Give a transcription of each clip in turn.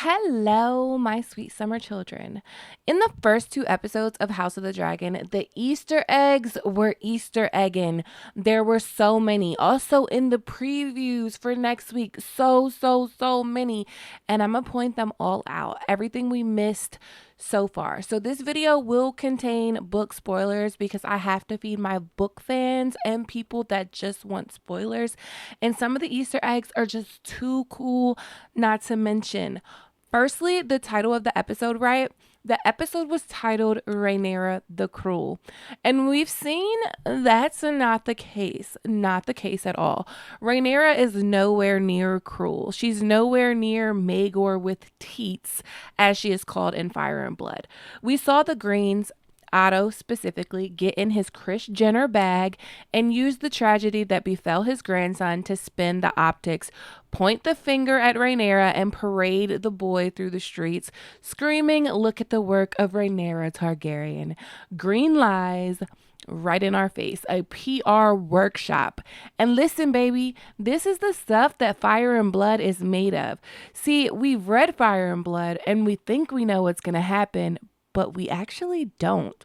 Hello, my sweet summer children. In the first two episodes of House of the Dragon, the Easter eggs were Easter egging. There were so many. Also in the previews for next week, so many. And I'm going to point them all out. Everything we missed so far. So this video will contain book spoilers because I have to feed my book fans and people that just want spoilers. And some of the Easter eggs are just too cool not to mention. Firstly, the title of the episode, right? The episode was titled Rhaenyra the Cruel. And we've seen that's not the case. Not the case at all. Rhaenyra is nowhere near cruel. She's nowhere near Maegor with teats, as she is called in Fire and Blood. We saw the Greens, Otto specifically, get in his Kris Jenner bag and use the tragedy that befell his grandson to spin the optics, point the finger at Rhaenyra, and parade the boy through the streets, screaming, "Look at the work of Rhaenyra Targaryen." Green lies right in our face, a PR workshop. And listen, baby, this is the stuff that Fire and Blood is made of. See, we've read Fire and Blood and we think we know what's going to happen, but we actually don't.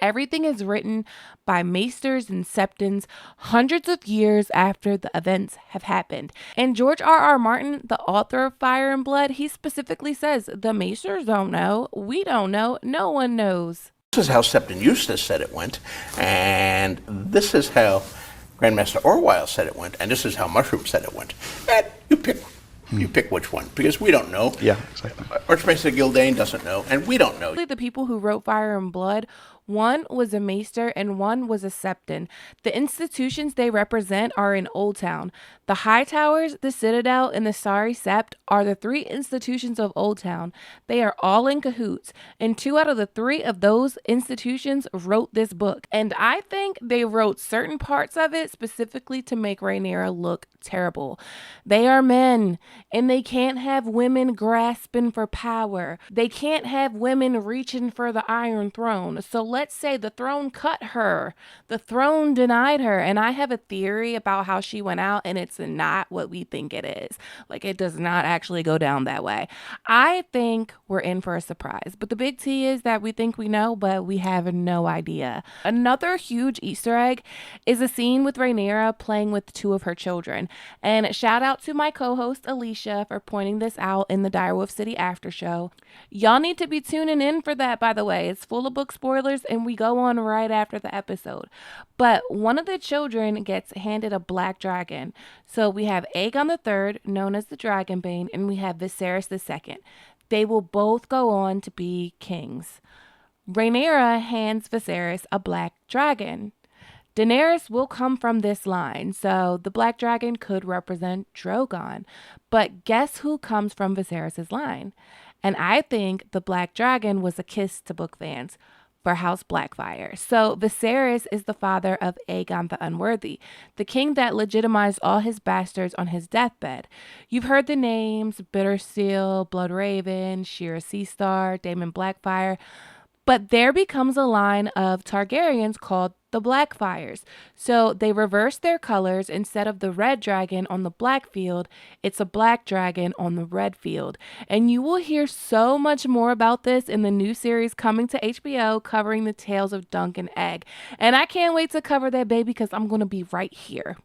Everything is written by maesters and septons hundreds of years after the events have happened. And George R.R. Martin, the author of Fire and Blood, he specifically says, the maesters don't know, we don't know, no one knows. This is how Septon Eustace said it went, and this is how Grandmaster Orwyle said it went, and this is how Mushroom said it went. And you pick. You pick which one, because we don't know. Yeah, exactly. Archmaester Gildane doesn't know, and we don't know. The people who wrote Fire and Blood, one was a maester and one was a septon. The institutions they represent are in Old Town. The High Towers, the Citadel, and the Sari Sept are the three institutions of Old Town. They are all in cahoots, and 2 out of the 3 of those institutions wrote this book. And I think they wrote certain parts of it specifically to make Rhaenyra look terrible. They are men, and they can't have women grasping for power. They can't have women reaching for the Iron Throne. So let's say the throne cut her. The throne denied her. And I have a theory about how she went out, and it's not what we think it is. Like, it does not actually go down that way. I think we're in for a surprise. But the big T is that we think we know, but we have no idea. Another huge Easter egg is a scene with Rhaenyra playing with 2 of her children. And shout out to my co-host Alicia for pointing this out in the Direwolf City after show. Y'all need to be tuning in for that, by the way. It's full of book spoilers and we go on right after the episode. But one of the children gets handed a black dragon. So we have Aegon III, known as the Dragonbane, and we have Viserys II. They will both go on to be kings. Rhaenyra hands Viserys a black dragon. Daenerys will come from this line, so the black dragon could represent Drogon. But guess who comes from Viserys' line? And I think the black dragon was a kiss to book fans for House Blackfyre. So Viserys is the father of Aegon the Unworthy, the king that legitimized all his bastards on his deathbed. You've heard the names Bittersteel, Bloodraven, Shira Seastar, Daemon Blackfyre. But there becomes a line of Targaryens called the Blackfyres. So they reverse their colors. Instead of the red dragon on the black field, it's a black dragon on the red field. And you will hear so much more about this in the new series coming to HBO covering the tales of Dunk and Egg. And I can't wait to cover that, baby, because I'm going to be right here.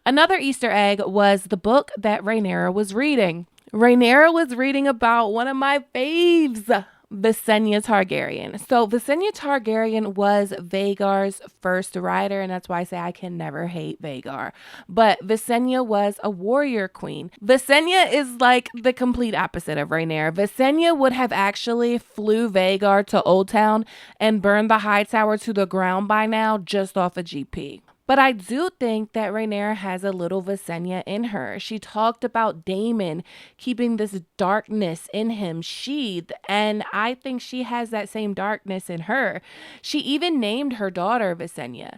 Another Easter egg was the book that Rhaenyra was reading. Rhaenyra was reading about one of my faves, Visenya Targaryen. So Visenya Targaryen was Vhagar's first rider, and that's why I say I can never hate Vhagar. But Visenya was a warrior queen. Visenya is like the complete opposite of Rhaenyra. Visenya would have actually flew Vhagar to Old Town and burned the High Tower to the ground by now just off a GP. But I do think that Rhaenyra has a little Visenya in her. She talked about Daemon keeping this darkness in him sheathed, and I think she has that same darkness in her. She even named her daughter Visenya.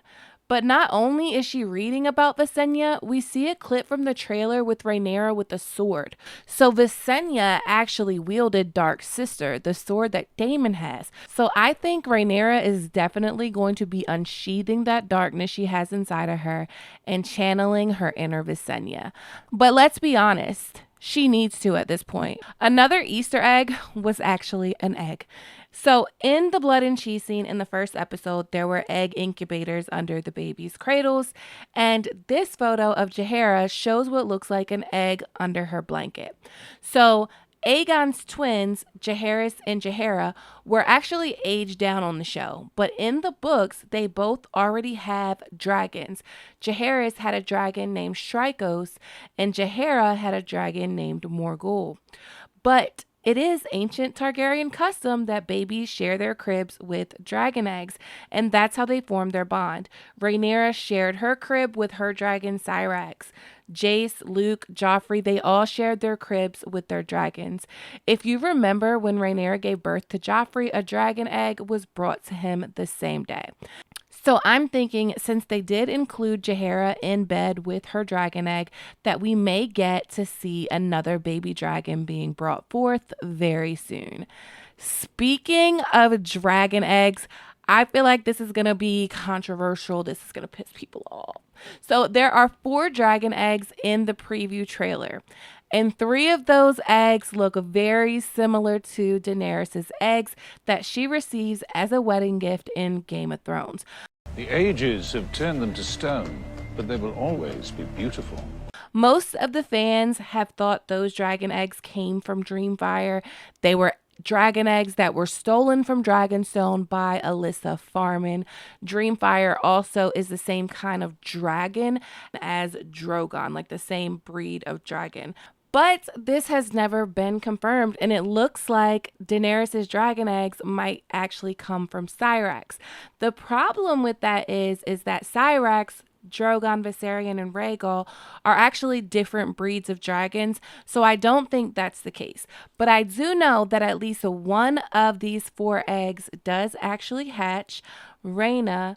But not only is she reading about Visenya, we see a clip from the trailer with Rhaenyra with a sword. So Visenya actually wielded Dark's sister, the sword that Daemon has. So I think Rhaenyra is definitely going to be unsheathing that darkness she has inside of her and channeling her inner Visenya. But let's be honest. She needs to at this point. Another Easter egg was actually an egg. So, in the blood and cheese scene in the first episode, there were egg incubators under the baby's cradles. And this photo of Jaehaera shows what looks like an egg under her blanket. So, Aegon's twins, Jaehaerys and Jaehaera, were actually aged down on the show, but in the books, they both already have dragons. Jaehaerys had a dragon named Shrykos, and Jaehaera had a dragon named Morgul. But it is ancient Targaryen custom that babies share their cribs with dragon eggs, and that's how they form their bond. Rhaenyra shared her crib with her dragon Syrax. Jace, Luke, Joffrey, they all shared their cribs with their dragons. If you remember, when Rhaenyra gave birth to Joffrey, a dragon egg was brought to him the same day. So I'm thinking, since they did include Jaehaera in bed with her dragon egg, that we may get to see another baby dragon being brought forth very soon. Speaking of dragon eggs, I feel like this is going to be controversial. This is going to piss people off. So there are 4 dragon eggs in the preview trailer. And 3 of those eggs look very similar to Daenerys' eggs that she receives as a wedding gift in Game of Thrones. The ages have turned them to stone, but they will always be beautiful. Most of the fans have thought those dragon eggs came from Dreamfire. They were dragon eggs that were stolen from Dragonstone by Alyssa Farman. Dreamfire also is the same kind of dragon as Drogon, like the same breed of dragon. But this has never been confirmed, and it looks like Daenerys' dragon eggs might actually come from Syrax. The problem with that is that Syrax, Drogon, Viserion, and Rhaegal are actually different breeds of dragons, so I don't think that's the case. But I do know that at least one of these 4 eggs does actually hatch. Rhaena,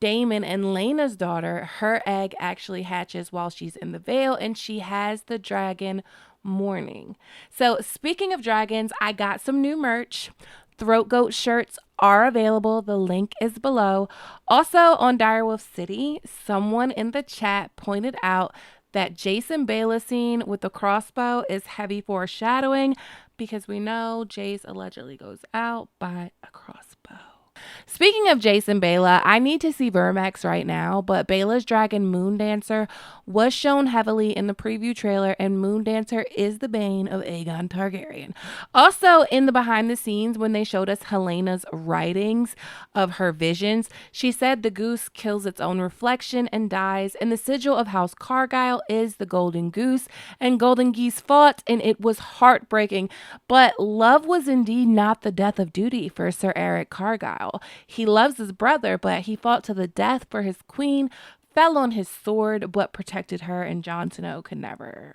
Daemon, and Laena's daughter, her egg actually hatches while she's in the Vale, and she has the dragon Mourning. So speaking of dragons, I got some new merch. Throat Goat shirts are available. The link is below. Also on Direwolf City, someone in the chat pointed out that Jason Baylor scene with the crossbow is heavy foreshadowing because we know Jace allegedly goes out by a crossbow. Speaking of Jason Baylor, I need to see Vermax right now, but Baylor's dragon Moondancer was shown heavily in the preview trailer, and Moondancer is the bane of Aegon Targaryen. Also, in the behind the scenes, when they showed us Helena's writings of her visions, she said the goose kills its own reflection and dies, and the sigil of House Cargyle is the golden goose, and golden geese fought, and it was heartbreaking. But love was indeed not the death of duty for Sir Eric Cargyle. He loves his brother, but he fought to the death for his queen, fell on his sword, but protected her, and Jon Snow could never.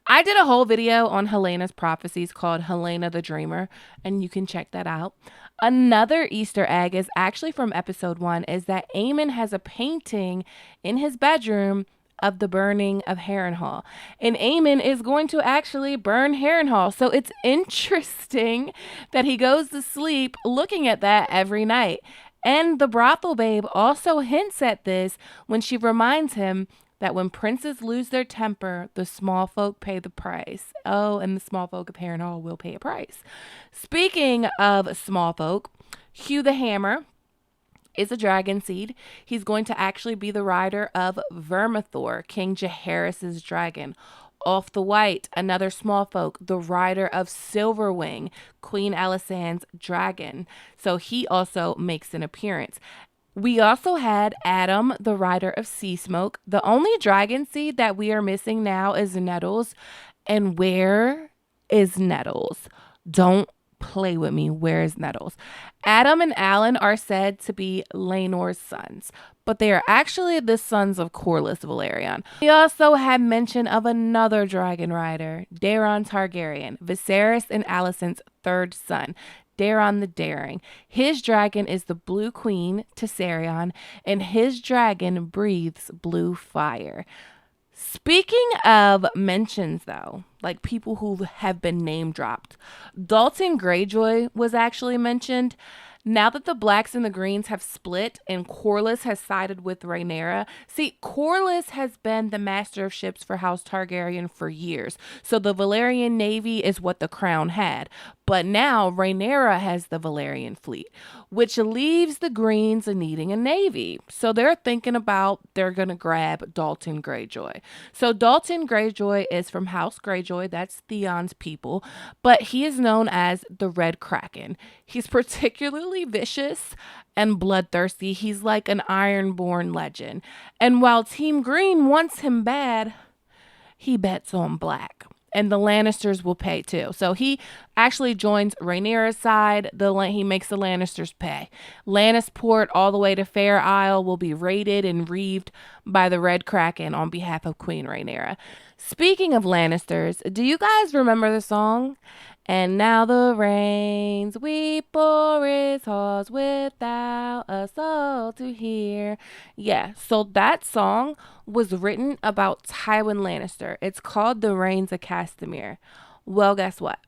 I did a whole video on Helena's prophecies called Helena the Dreamer, and you can check that out. Another Easter egg is actually from episode 1, is that Aemond has a painting in his bedroom of the burning of Harrenhal. And Aemond is going to actually burn Harrenhal. So it's interesting that he goes to sleep looking at that every night. And the brothel babe also hints at this when she reminds him that when princes lose their temper, the small folk pay the price. Oh, and the small folk of Harrenhal will pay a price. Speaking of small folk, Hugh the Hammer is a dragon seed. He's going to actually be the rider of Vermithor, King Jaehaerys' dragon. Off the White, another small folk, the rider of Silverwing, Queen Alysanne's dragon. So he also makes an appearance. We also had Adam, the rider of Sea Smoke. The only dragon seed that we are missing now is Nettles. And where is Nettles? Don't play with me. Where is Nettles? Adam and Alan are said to be Laenor's sons, but they are actually the sons of Corlys Velaryon. We also had mention of another dragon rider, Daeron Targaryen, Viserys and Alicent's third son, Daeron the Daring. His dragon is the Blue Queen, Tessarion, and his dragon breathes blue fire. Speaking of mentions, though, like people who have been name dropped, Dalton Greyjoy was actually mentioned. Now that the blacks and the greens have split and Corlys has sided with Rhaenyra, see, Corlys has been the master of ships for House Targaryen for years, so the Valyrian navy is what the crown had. But now Rhaenyra has the Valyrian fleet, which leaves the greens needing a navy. So they're thinking about they're going to grab Dalton Greyjoy. So Dalton Greyjoy is from House Greyjoy, that's Theon's people, but he is known as the Red Kraken. He's particularly vicious and bloodthirsty. He's like an ironborn legend. And while Team Green wants him bad, he bets on black. And the Lannisters will pay too. So he actually joins Rhaenyra's side. He makes the Lannisters pay. Lannisport all the way to Fair Isle will be raided and reaved by the Red Kraken on behalf of Queen Rhaenyra. Speaking of Lannisters, do you guys remember the song? And now the rains weep o'er his halls without a soul to hear. Yeah, so that song was written about Tywin Lannister. It's called The Rains of Castamere. Well, guess what?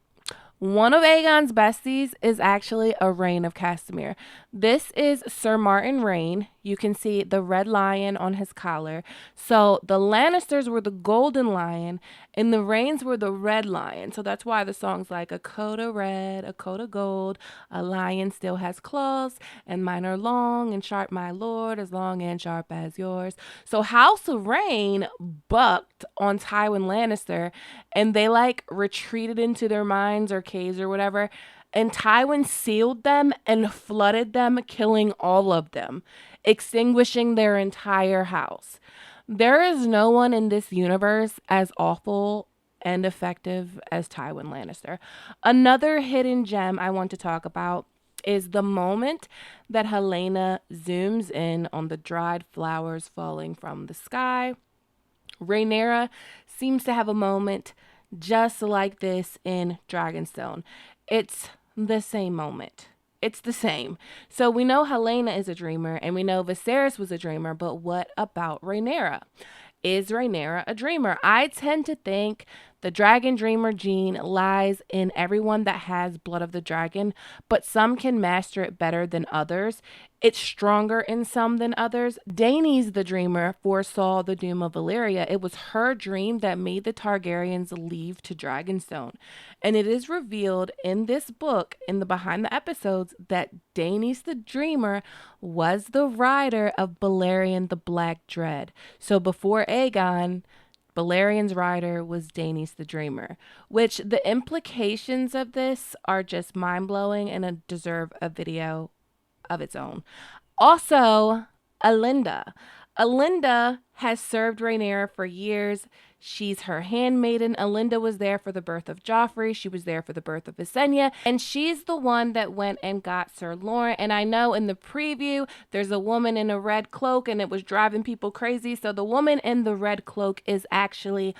One of Aegon's besties is actually a Rain of Castamere. This is Sir Martin Rain. You can see the red lion on his collar. So the Lannisters were the golden lion and the Rains were the red lion. So that's why the song's like a coat of red, a coat of gold. A lion still has claws and mine are long and sharp, my lord, as long and sharp as yours. So House of Rain bucked on Tywin Lannister and they like retreated into their mines or caves or whatever. And Tywin sealed them and flooded them, killing all of them, extinguishing their entire house. There is no one in this universe as awful and effective as Tywin Lannister. Another hidden gem I want to talk about is the moment that Helaena zooms in on the dried flowers falling from the sky. Rhaenyra seems to have a moment just like this in Dragonstone. It's the same moment. It's the same. So we know Helaena is a dreamer and we know Viserys was a dreamer, but what about Rhaenyra? Is Rhaenyra a dreamer? I tend to think the dragon dreamer gene lies in everyone that has blood of the dragon, but some can master it better than others. It's stronger in some than others. Daenerys the dreamer foresaw the doom of Valyria. It was her dream that made the Targaryens leave to Dragonstone. And it is revealed in this book, in the behind the episodes, that Daenerys the dreamer was the rider of Balerion the Black Dread. So before Aegon, Balerion's rider was Daenerys the Dreamer, which the implications of this are just mind-blowing and deserve a video of its own. Also, Elinda. Elinda has served Rhaenyra for years. She's her handmaiden. Elinda was there for the birth of Joffrey. She was there for the birth of Visenya. And she's the one that went and got Sir Lorne. And I know in the preview, there's a woman in a red cloak and it was driving people crazy. So the woman in the red cloak is actually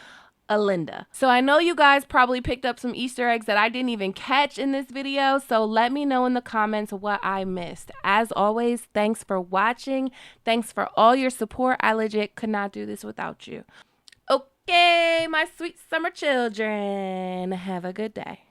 Elinda. So I know you guys probably picked up some Easter eggs that I didn't even catch in this video. So let me know in the comments what I missed. As always, thanks for watching. Thanks for all your support. I legit could not do this without you. Okay, my sweet summer children, have a good day.